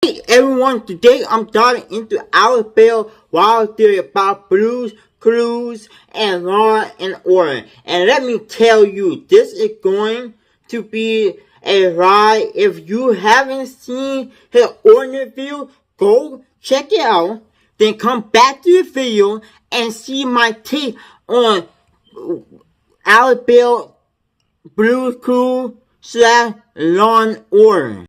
Hey everyone, today I'm diving into Alex Bale wild theory about Blues Clues and Law and Order. And let me tell you, this is going to be a ride. If you haven't seen his ordinary video, go check it out. Then come back to the video and see my take on Alex Bale Blues Clues / Law and Order.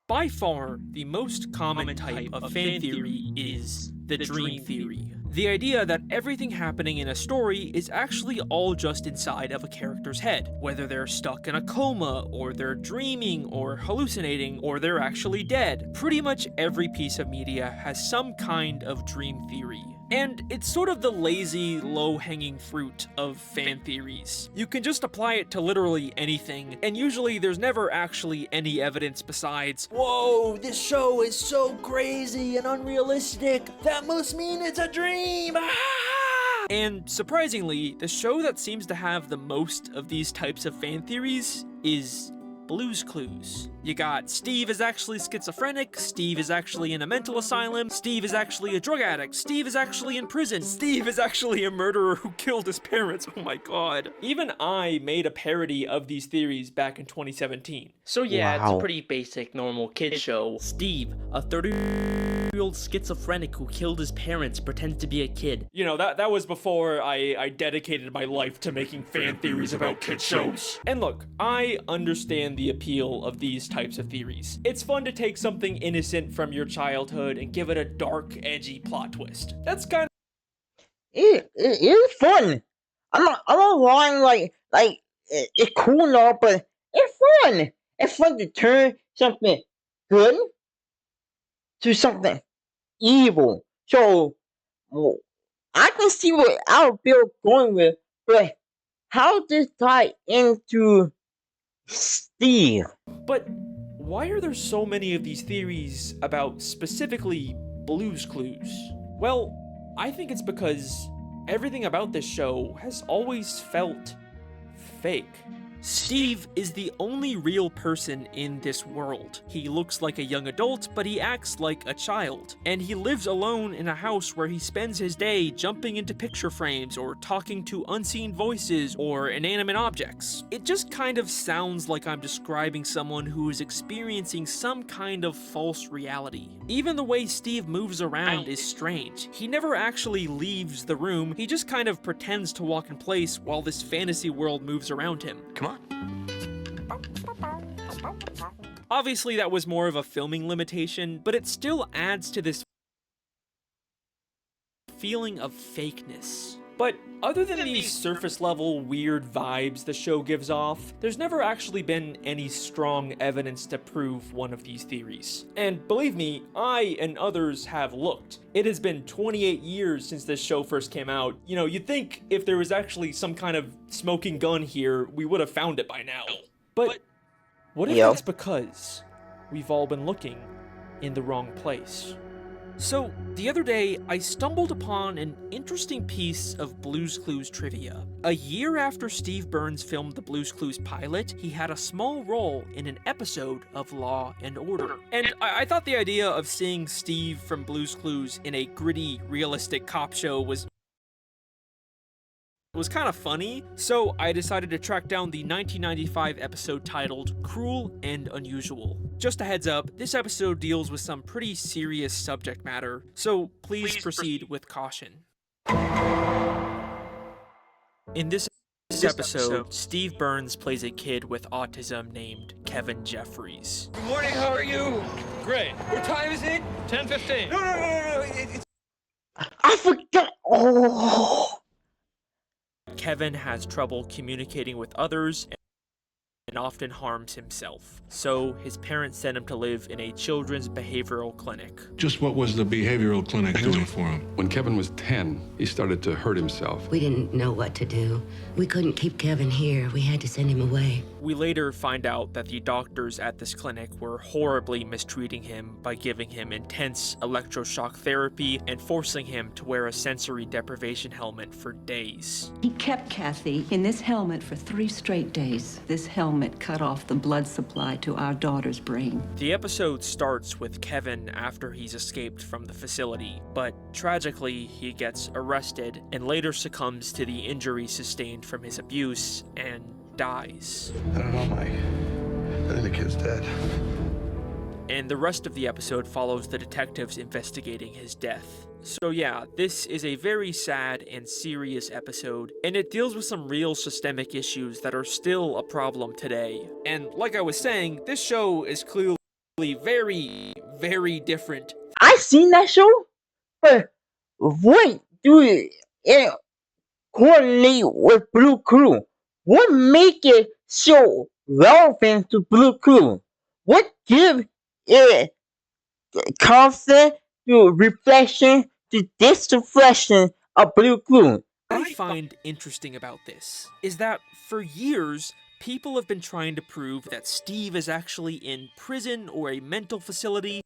By far, the most common type of fan theory is the dream theory. The idea that everything happening in a story is actually all just inside of a character's head, whether they're stuck in a coma, or they're dreaming, or hallucinating, or they're actually dead. Pretty much every piece of media has some kind of dream theory. And it's sort of the lazy, low-hanging fruit of fan theories. You can just apply it to literally anything, and usually there's never actually any evidence besides, "Whoa, this show is so crazy and unrealistic, that must mean it's a dream! Ah!" And surprisingly, the show that seems to have the most of these types of fan theories is Blues Clues. You got Steve is actually schizophrenic, Steve is actually in a mental asylum, Steve is actually a drug addict, Steve is actually in prison, Steve is actually a murderer who killed his parents, oh my god. Even I made a parody of these theories back in 2017. So yeah, Wow. It's a pretty basic, normal kid show. Steve, a 30-year-old schizophrenic who killed his parents, pretends to be a kid. You know, that was before I dedicated my life to making fan theories about kid shows. And look, I understand the appeal of these types of theories. It's fun to take something innocent from your childhood and give it a dark, edgy plot twist. That's kind of It is fun. I'm not lying. It's cool and all, but it's fun. It's fun to turn something good to something evil. So well, I can see what Al Bill going with, but how does tie into Steve? But why are there so many of these theories about specifically Blues Clues? Well, I think it's because everything about this show has always felt fake. Steve is the only real person in this world. He looks like a young adult, but he acts like a child. And he lives alone in a house where he spends his day jumping into picture frames or talking to unseen voices or inanimate objects. It just kind of sounds like I'm describing someone who is experiencing some kind of false reality. Even the way Steve moves around is strange. He never actually leaves the room, he just kind of pretends to walk in place while this fantasy world moves around him. Come on. Obviously, that was more of a filming limitation, but it still adds to this feeling of fakeness. But other than these surface-level weird vibes the show gives off, there's never actually been any strong evidence to prove one of these theories. And believe me, I and others have looked. It has been 28 years since this show first came out. You know, you'd think if there was actually some kind of smoking gun here, we would have found it by now. But what if it's because we've all been looking in the wrong place? So, the other day, I stumbled upon an interesting piece of Blues Clues trivia. A year after Steve Burns filmed the Blues Clues pilot, he had a small role in an episode of Law and Order. And I thought the idea of seeing Steve from Blues Clues in a gritty, realistic cop show was kind of funny, so I decided to track down the 1995 episode titled Cruel and Unusual. Just a heads up, this episode deals with some pretty serious subject matter, so please proceed with caution. In this episode, Steve Burns plays a kid with autism named Kevin Jeffries. Good morning, how are you? Great. What time is it? 10:15. No. I forgot. Oh. Kevin has trouble communicating with others and often harms himself. So his parents sent him to live in a children's behavioral clinic. Just what was the behavioral clinic doing for him? When Kevin was 10, he started to hurt himself. We didn't know what to do. We couldn't keep Kevin here. We had to send him away. we later find out that the doctors at this clinic were horribly mistreating him by giving him intense electroshock therapy and forcing him to wear a sensory deprivation helmet for days. He kept Kathy in this helmet for 3 straight days. This helmet cut off the blood supply to our daughter's brain. The episode starts with Kevin after he's escaped from the facility, but tragically he gets arrested and later succumbs to the injuries sustained from his abuse and dies. I don't know, Mike. I think the kid's dead. And the rest of the episode follows the detectives investigating his death. So yeah, this is a very sad and serious episode, and it deals with some real systemic issues that are still a problem today. And like I was saying, this show is clearly very, very different. I seen that show, but what do it coordinate with Blue Crew? What make it so relevant to Blue Crew? What give it constant to reflection to this reflection of Blue Crew? What I find interesting about this is that for years, people have been trying to prove that Steve is actually in prison or a mental facility,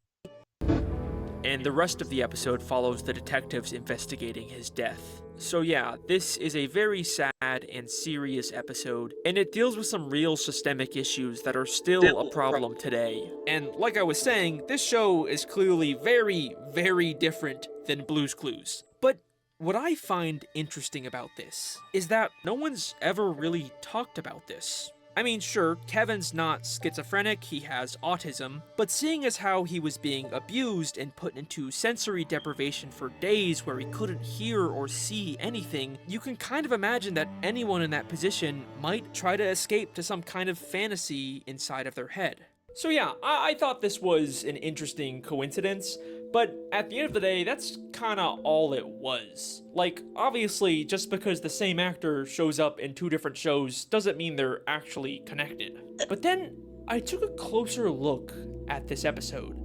and the rest of the episode follows the detectives investigating his death. So yeah, this is a very sad and serious episode, and it deals with some real systemic issues that are still a problem today. And like I was saying, this show is clearly very, very different than Blue's Clues. But what I find interesting about this is that no one's ever really talked about this. I mean, sure, Kevin's not schizophrenic, he has autism, but seeing as how he was being abused and put into sensory deprivation for days where he couldn't hear or see anything, you can kind of imagine that anyone in that position might try to escape to some kind of fantasy inside of their head. So yeah, I thought this was an interesting coincidence, but at the end of the day, that's kinda all it was. Like, obviously, just because the same actor shows up in 2 different shows doesn't mean they're actually connected. But then, I took a closer look at this episode,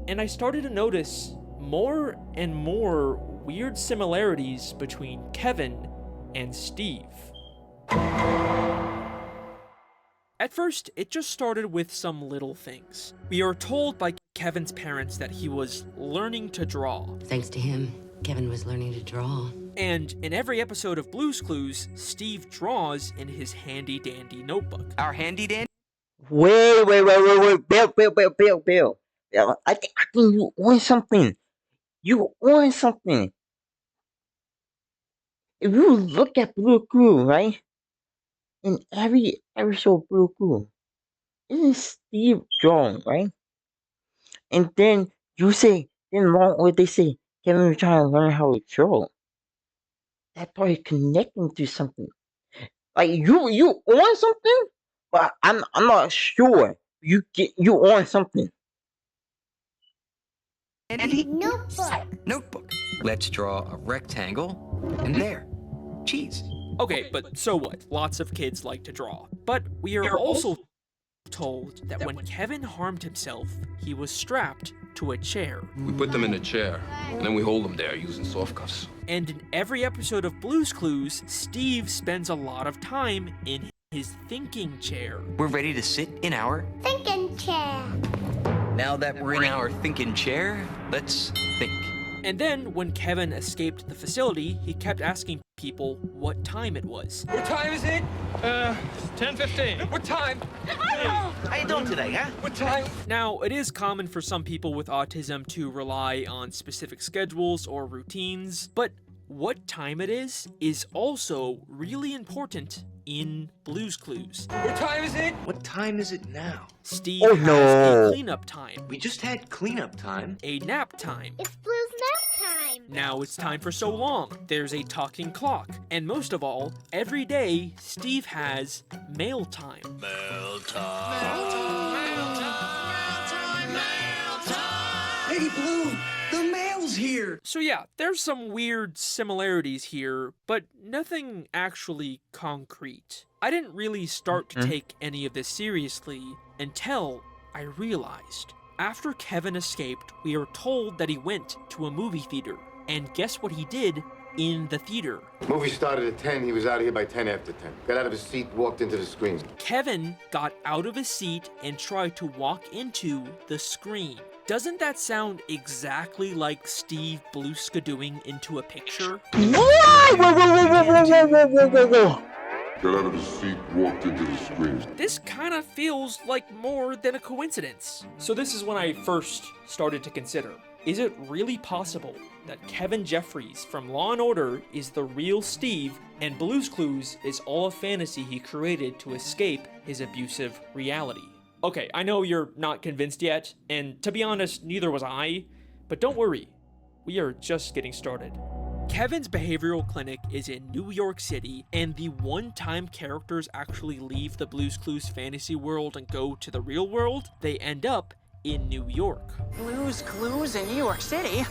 and I started to notice more and more weird similarities between Kevin and Steve. At first, it just started with some little things. We are told by Kevin's parents that he was learning to draw. Thanks to him, Kevin was learning to draw. And in every episode of Blue's Clues, Steve draws in his handy-dandy notebook. Our handy-dandy? Wait, Bill. I think you on something. You on something. If you look at Blue Crew, right? In every episode of Blue Crew, isn't Steve drawing, right? And then you say, what they say, Kevin was trying to learn how to draw. That's probably connecting to something. Like you on something, but I'm not sure. You on something. Notebook. Let's draw a rectangle, and there, cheese. Okay, but so what? Lots of kids like to draw. But we are also told that when Kevin harmed himself, he was strapped to a chair. We put them in a chair, and then we hold them there using soft cuffs. And in every episode of Blue's Clues, Steve spends a lot of time in his thinking chair. We're ready to sit in our thinking chair. Now that we're in our thinking chair, let's think. And then, when Kevin escaped the facility, he kept asking people what time it was. What time is it? 10:15. What time? How you doing today, huh? What time? Now, it is common for some people with autism to rely on specific schedules or routines, but what time it is also really important in Blue's Clues. What time is it? What time is it now? Steve has a cleanup time. We just had cleanup time. A nap time. It's Blue's nap time. Now it's time for so long. There's a talking clock. And most of all, every day, Steve has mail time. Mail time. Hey, Blue, the mail's here. So yeah, there's some weird similarities here, but nothing actually concrete. I didn't really start to take any of this seriously until I realized. After Kevin escaped, we are told that he went to a movie theater. And guess what he did in the theater. Movie started at 10, he was out of here by 10 after 10. Got out of his seat, walked into the screen. Kevin got out of his seat and tried to walk into the screen. Doesn't that sound exactly like Steve Bluska doing Into a Picture? Got out of his seat, walked into the screen. This kind of feels like more than a coincidence. So this is when I first started to consider, is it really possible that Kevin Jeffries from Law & Order is the real Steve, and Blue's Clues is all a fantasy he created to escape his abusive reality? Okay, I know you're not convinced yet, and to be honest, neither was I, but don't worry, we are just getting started. Kevin's behavioral clinic is in New York City, and the one-time characters actually leave the Blue's Clues fantasy world and go to the real world, they end up in New York. Blue's Clues in New York City?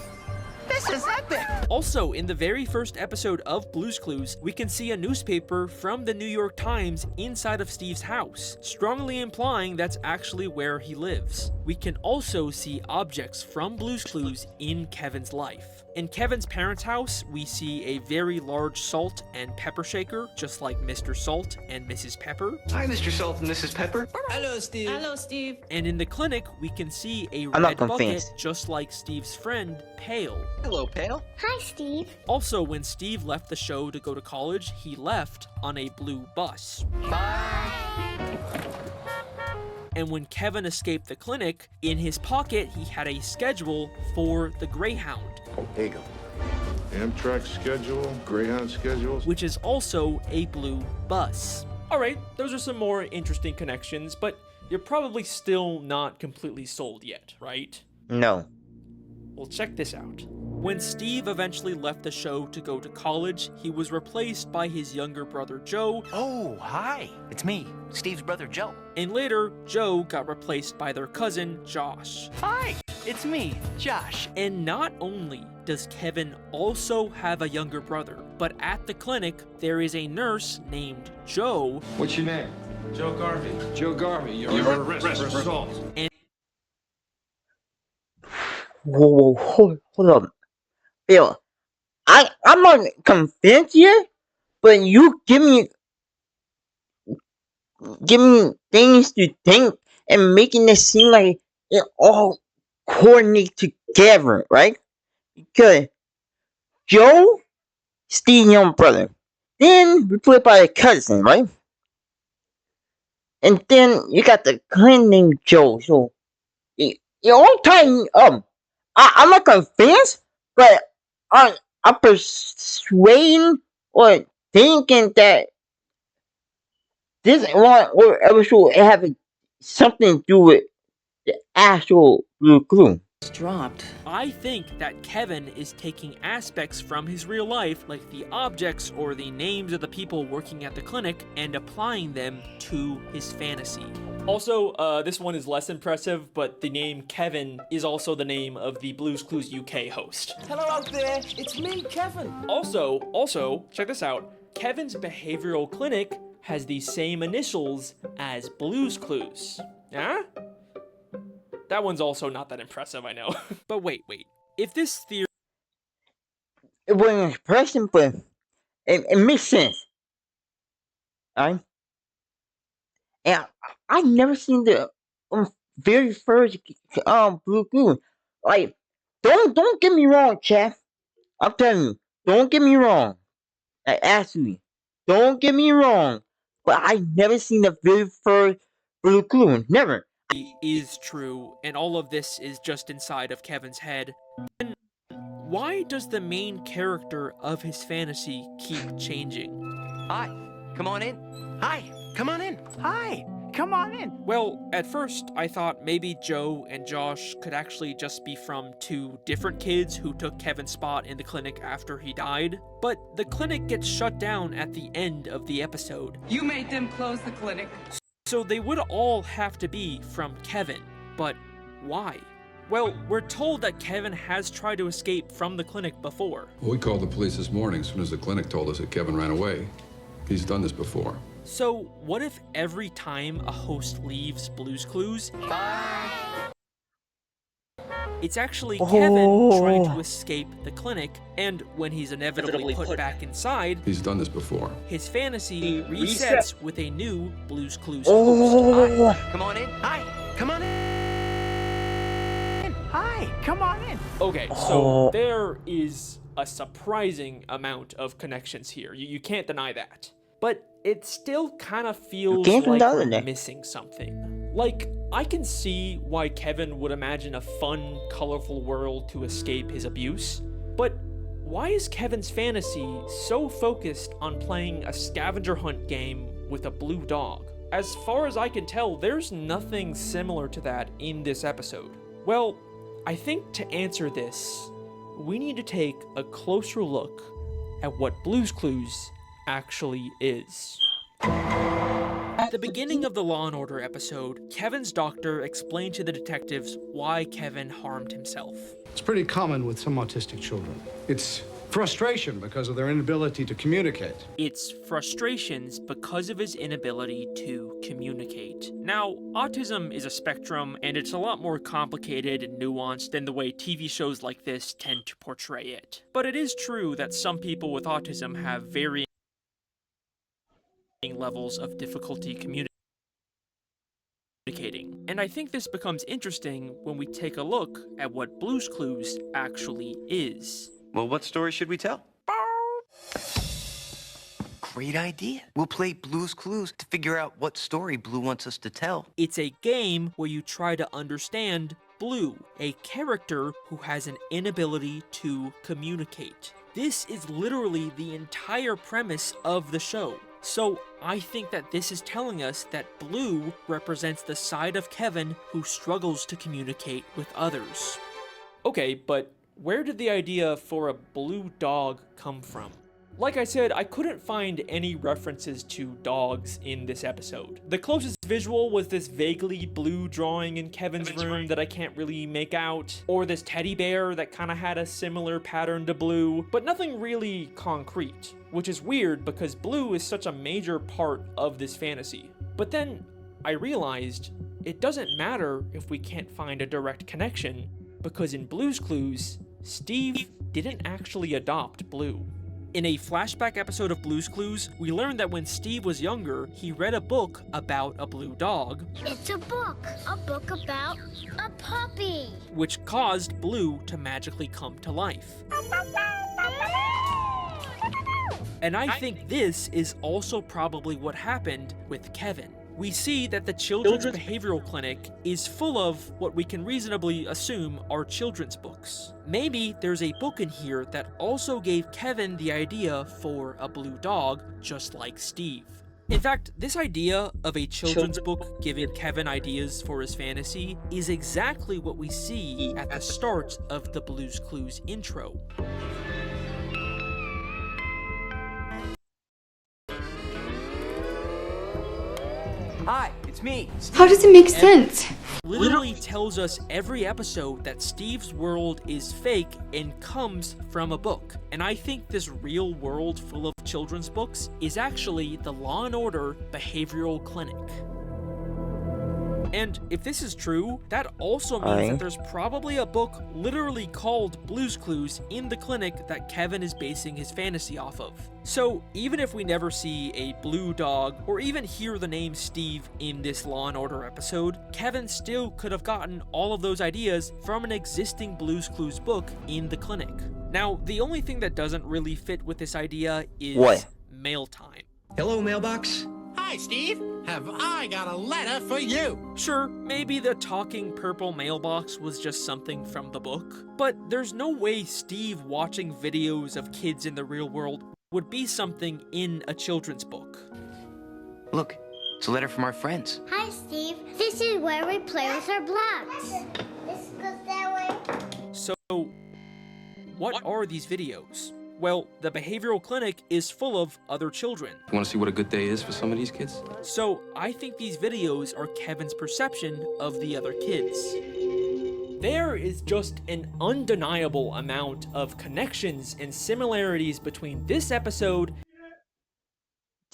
This is epic! Also, in the very first episode of Blue's Clues, we can see a newspaper from the New York Times inside of Steve's house, strongly implying that's actually where he lives. We can also see objects from Blue's Clues in Kevin's life. In Kevin's parents' house, we see a very large salt and pepper shaker, just like Mr. Salt and Mrs. Pepper. Hi, Mr. Salt and Mrs. Pepper. Hello, Steve. Hello, Steve. And in the clinic, we can see a I'm not red bucket, convinced. just like Steve's friend, Pale. Hello, Pale. Hi, Steve. Also, when Steve left the show to go to college, he left on a blue bus. And when Kevin escaped the clinic, in his pocket he had a schedule for the Greyhound. There you go. Amtrak schedule, Greyhound schedules. Which is also a blue bus. Alright, those are some more interesting connections, but you're probably still not completely sold yet, right? No. Well, check this out. When Steve eventually left the show to go to college, he was replaced by his younger brother Joe. Oh, hi. It's me, Steve's brother Joe. And later, Joe got replaced by their cousin Josh. Hi, it's me, Josh. And not only does Kevin also have a younger brother, but at the clinic, there is a nurse named Joe. What's your name? Joe Garvey. Joe Garvey. You're You're under arrest for assault. Whoa, hold up. Bill, I'm not convinced yet, but you give me things to think and making it seem like it all coordinates together, right? Because Joe, Steve's young brother, then replaced by a cousin, right? And then you got the clan named Joe, so it all time I'm not convinced, but I'm persuading or thinking that this one or episode have something to do with the actual Blue Clue. Dropped. I think that Kevin is taking aspects from his real life, like the objects or the names of the people working at the clinic, and applying them to his fantasy. Also, this one is less impressive, but the name Kevin is also the name of the Blue's Clues UK host. Hello out there. It's me, Kevin. Also, check this out. Kevin's behavioral clinic has the same initials as Blue's Clues. Huh? That one's also not that impressive, I know. But wait. If this theory... It wasn't impressive, but it makes sense. Alright? And I've never seen the very first Blue Clue. Like, don't get me wrong, chat. I'm telling you, don't get me wrong. Like, actually, don't get me wrong. But I've never seen the very first Blue Clue. Never. is true, and all of this is just inside of Kevin's head. And why does the main character of his fantasy keep changing? Hi, come on in. Hi, come on in. Hi, come on in. Well, at first, I thought maybe Joe and Josh could actually just be from two different kids who took Kevin's spot in the clinic after he died. But the clinic gets shut down at the end of the episode. You made them close the clinic. So they would all have to be from Kevin. But why? Well, we're told that Kevin has tried to escape from the clinic before. Well, we called the police this morning as soon as the clinic told us that Kevin ran away. He's done this before. So what if every time a host leaves Blue's Clues, It's actually Kevin trying to escape the clinic, and when he's inevitably put back inside, He's done this before. his fantasy resets with a new Blue's Clues Hi, host. come on in. Hi, come on in. Hi, come on in. Okay, so there is a surprising amount of connections here. You can't deny that. But it still kind of feels like we're missing something. Like, I can see why Kevin would imagine a fun, colorful world to escape his abuse, but why is Kevin's fantasy so focused on playing a scavenger hunt game with a blue dog? As far as I can tell, there's nothing similar to that in this episode. Well, I think to answer this, we need to take a closer look at what Blue's Clues actually is. At the beginning of the Law & Order episode, Kevin's doctor explained to the detectives why Kevin harmed himself. It's pretty common with some autistic children. It's frustration because of their inability to communicate. It's frustrations because of his inability to communicate. Now, autism is a spectrum, and it's a lot more complicated and nuanced than the way TV shows like this tend to portray it. But it is true that some people with autism have varying levels of difficulty communicating. And I think this becomes interesting when we take a look at what Blue's Clues actually is. Well, what story should we tell? Great idea. We'll play Blue's Clues to figure out what story Blue wants us to tell. It's a game where you try to understand Blue, a character who has an inability to communicate. This is literally the entire premise of the show. So I think that this is telling us that Blue represents the side of Kevin who struggles to communicate with others. Okay, but where did the idea for a blue dog come from? Like I said, I couldn't find any references to dogs in this episode. The closest visual was this vaguely blue drawing in Kevin's room that I can't really make out, or this teddy bear that kind of had a similar pattern to Blue, but nothing really concrete, which is weird because Blue is such a major part of this fantasy. But then I realized it doesn't matter if we can't find a direct connection, because in Blue's Clues, Steve didn't actually adopt Blue. In a flashback episode of Blue's Clues, we learned that when Steve was younger, he read a book about a blue dog. It's a book about a puppy. Which caused Blue to magically come to life. And I think this is also probably what happened with Kevin. We see that the Children's Behavioral Clinic is full of what we can reasonably assume are children's books. Maybe there's a book in here that also gave Kevin the idea for a blue dog, just like Steve. In fact, this idea of a children's book giving Kevin ideas for his fantasy is exactly what we see at the start of the Blue's Clues intro. Hi, it's me. How does it make sense? Literally tells us every episode that Steve's world is fake and comes from a book. And I think this real world full of children's books is actually the Law & Order Behavioral Clinic. And if this is true, that also means that there's probably a book literally called Blue's Clues in the clinic that Kevin is basing his fantasy off of. So even if we never see a blue dog or even hear the name Steve in this Law & Order episode, Kevin still could have gotten all of those ideas from an existing Blue's Clues book in the clinic. Now, the only thing that doesn't really fit with this idea is mail time. Hello, mailbox. Hi, Steve. Have I got a letter for you? Sure, maybe the talking purple mailbox was just something from the book, but there's no way Steve watching videos of kids in the real world would be something in a children's book. Look, it's a letter from our friends. Hi, Steve. This is where we play with our blocks. This goes that way. So, what are these videos? Well, the behavioral clinic is full of other children. You want to see what a good day is for some of these kids? So, I think these videos are Kevin's perception of the other kids. There is just an undeniable amount of connections and similarities between this episode.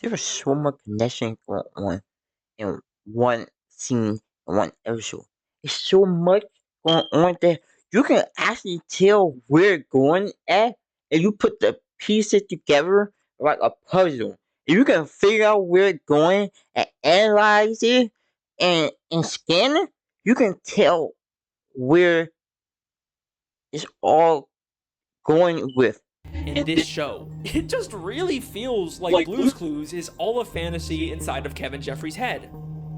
There is so much connection going on in one scene, in one episode. There's so much going on that you can actually tell where it's going at, and you put the pieces together like a puzzle. If you can figure out where it's going and analyze it and scan it, you can tell where it's all going with. In this show, it just really feels like Blue's Clues is all a fantasy inside of Kevin Jeffries' head.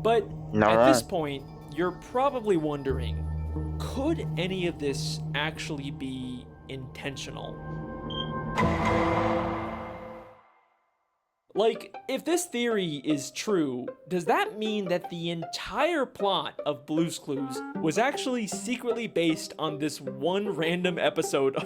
But at this point, you're probably wondering, could any of this actually be intentional? Like, if this theory is true, does that mean that the entire plot of Blue's Clues was actually secretly based on this one random episode of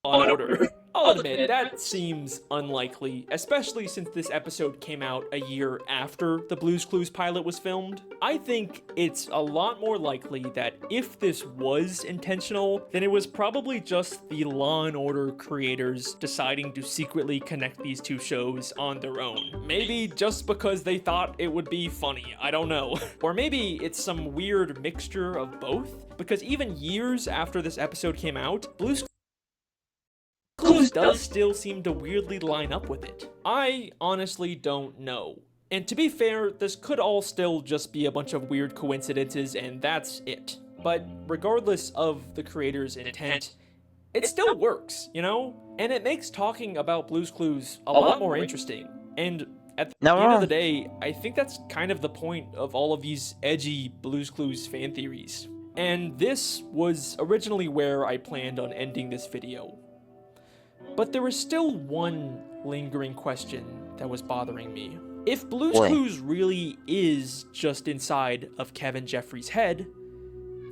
Law & Order? I'll admit, that seems unlikely, especially since this episode came out a year after the Blue's Clues pilot was filmed. I think it's a lot more likely that if this was intentional, then it was probably just the Law & Order creators deciding to secretly connect these two shows on their own. Maybe just because they thought it would be funny, I don't know. Or maybe it's some weird mixture of both, because even years after this episode came out, Blue's Clues does still seem to weirdly line up with it. I honestly don't know. And to be fair, this could all still just be a bunch of weird coincidences and that's it. But regardless of the creator's intent, it still works, you know? And it makes talking about Blue's Clues a lot more interesting. And at the end of the day, I think that's kind of the point of all of these edgy Blue's Clues fan theories. And this was originally where I planned on ending this video. But there was still one lingering question that was bothering me. If Blue's Clues really is just inside of Kevin Jeffries' head,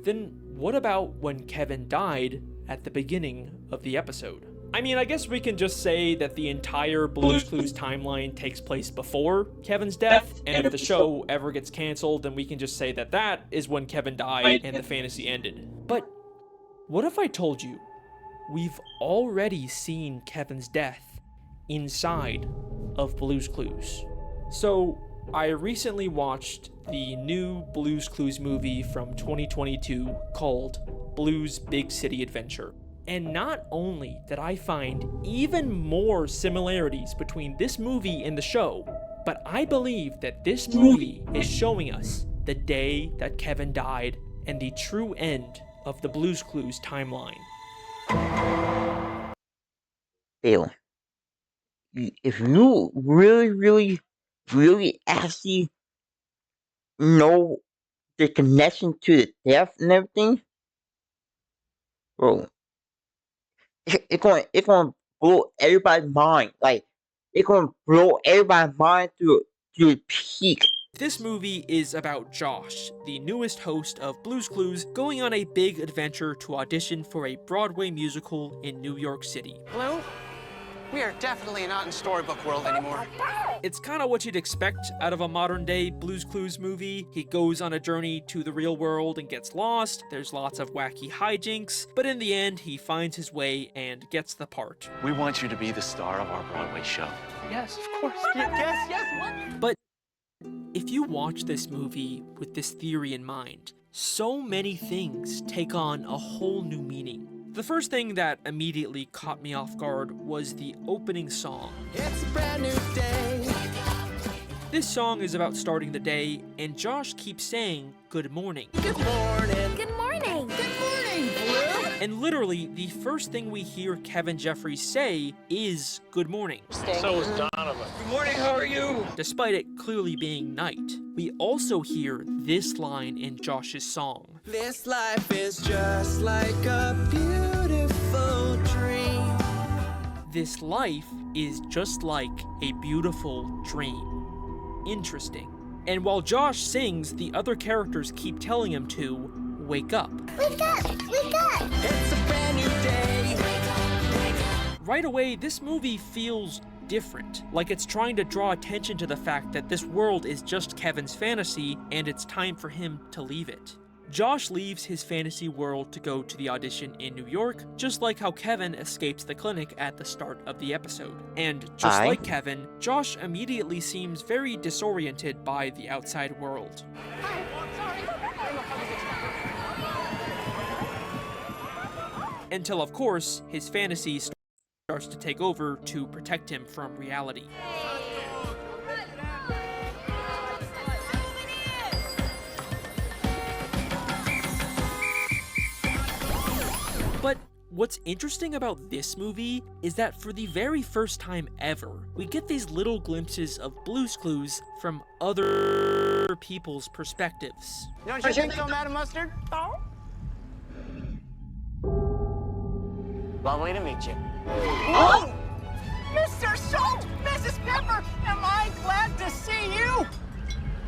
then what about when Kevin died at the beginning of the episode? I mean, I guess we can just say that the entire Blue's Clues timeline takes place before Kevin's death, and if the show ever gets canceled, then we can just say that that is when Kevin died and the fantasy ended. But what if I told you we've already seen Kevin's death inside of Blue's Clues? So, I recently watched the new Blue's Clues movie from 2022 called Blue's Big City Adventure. And not only did I find even more similarities between this movie and the show, but I believe that this movie is showing us the day that Kevin died and the true end of the Blue's Clues timeline. Bale, if you really actually know the connection to the death and everything, bro, it's gonna blow everybody's mind. Like, it's gonna blow everybody's mind to the peak. This movie is about Josh, the newest host of Blue's Clues, going on a big adventure to audition for a Broadway musical in New York City. Blue, we are definitely not in storybook world anymore. It's kind of what you'd expect out of a modern-day Blue's Clues movie. He goes on a journey to the real world and gets lost. There's lots of wacky hijinks, but in the end, he finds his way and gets the part. We want you to be the star of our Broadway show. Yes, of course. Yes. But if you watch this movie with this theory in mind, so many things take on a whole new meaning. The first thing that immediately caught me off guard was the opening song. It's a brand new day. This song is about starting the day, and Josh keeps saying, "Good morning." Good morning. Good morning. Good morning, Blue. And literally, the first thing we hear Kevin Jeffries say is, "Good morning." So is Donovan. Good morning, how are you? Despite it clearly being night, we also hear this line in Josh's song. This life is just like a beautiful dream. This life is just like a beautiful dream. Interesting. And while Josh sings, the other characters keep telling him to wake up. Wake up! Wake up! It's a brand new day. Right away, this movie feels different, like it's trying to draw attention to the fact that this world is just Kevin's fantasy and it's time for him to leave it. Josh leaves his fantasy world to go to the audition in New York, just like how Kevin escapes the clinic at the start of the episode. And just like Kevin, Josh immediately seems very disoriented by the outside world. until of course his fantasy starts to take over to protect him from reality. But what's interesting about this movie is that for the very first time ever, we get these little glimpses of Blue's Clues from other people's perspectives. Don't you think so, Madam Mustard? Oh? Lovely to meet you. Oh! Mr. Salt! Mrs. Pepper! Am I glad to see you?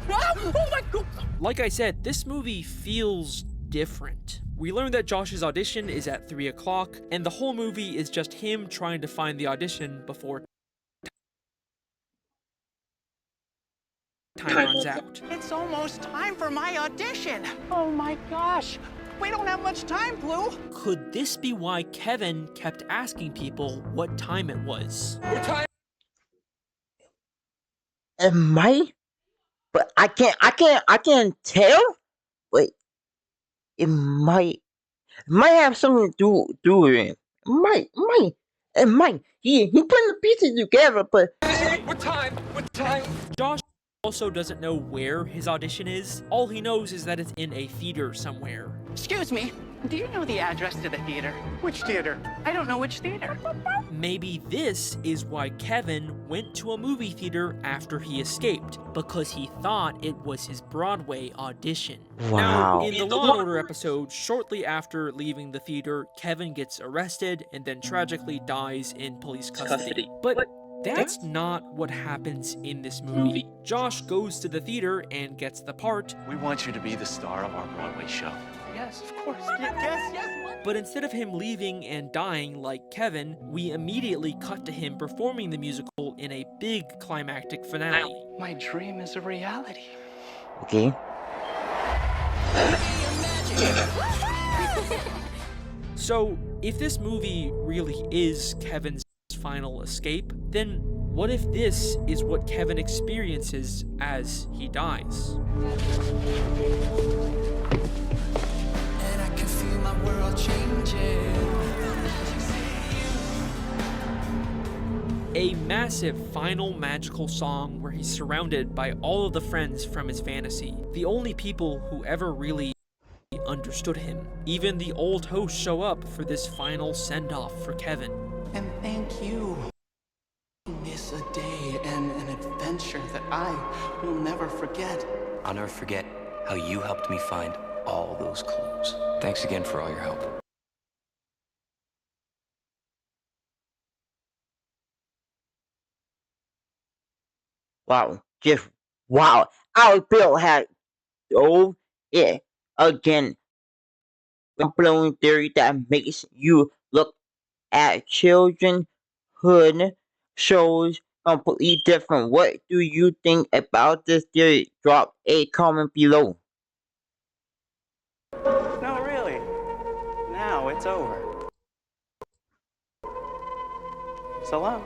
Oh my God! Like I said, this movie feels different. We learn that Josh's audition is at 3 o'clock, and the whole movie is just him trying to find the audition before time runs out. It's almost time for my audition. Oh my gosh. We don't have much time, Blue. Could this be why Kevin kept asking people what time it was? What time? It might, but I can't tell. Wait, it might have something to do with it. It might. He putting the pieces together, but What time? What time? Josh also doesn't know where his audition is. All he knows is that it's in a theater somewhere. Excuse me. Do you know the address to the theater? Which theater? I don't know which theater. Maybe this is why Kevin went to a movie theater after he escaped, because he thought it was his Broadway audition. Wow. Now, in the Law & Order episode, shortly after leaving the theater, Kevin gets arrested and then tragically dies in police custody. But that's not what happens in this movie. Josh goes to the theater and gets the part. We want you to be the star of our Broadway show. Yes, of course. Yes. But instead of him leaving and dying like Kevin, we immediately cut to him performing the musical in a big climactic finale. My dream is a reality. okay. So, if this movie really is Kevin's final escape, then what if this is what Kevin experiences as he dies? And I can feel my world changing. A massive final magical song where he's surrounded by all of the friends from his fantasy, the only people who ever really understood him. Even the old hosts show up for this final send-off for Kevin. And thank you. It's a day and an adventure that I will never forget. I'll never forget how you helped me find all those clues. Thanks again for all your help. Wow, just wow. Our Bill had it again. Blowing theory that makes you look at childrenhood shows completely different. What do you think about this theory? Drop a comment below. No, really. Now it's over. So long.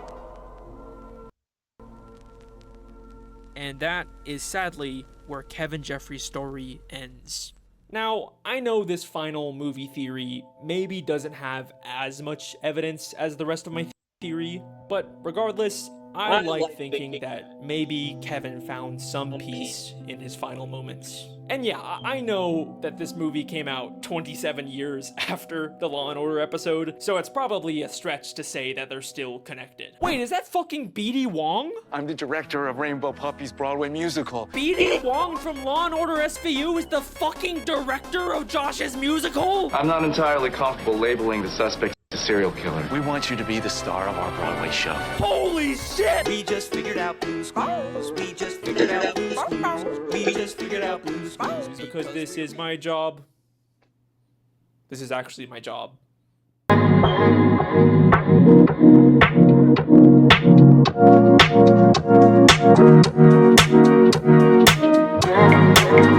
And that is sadly where Kevin Jeffries' story ends. Now, I know this final movie theory maybe doesn't have as much evidence as the rest of my theory, but regardless, I like thinking that maybe Kevin found some peace in his final moments. And yeah, I know that this movie came out 27 years after the Law & Order episode, so it's probably a stretch to say that they're still connected. Wait, is that fucking B.D. Wong? I'm the director of Rainbow Puppy's Broadway musical. B.D. Wong from Law & Order SVU is the fucking director of Josh's musical? I'm not entirely comfortable labeling the suspect a serial killer. We want you to be the star of our Broadway show. Holy shit! We just figured out Blue's Clues. We just figured out Blue's Clues. We just figured out Blue's Clues. Because this is my job. This is actually my job.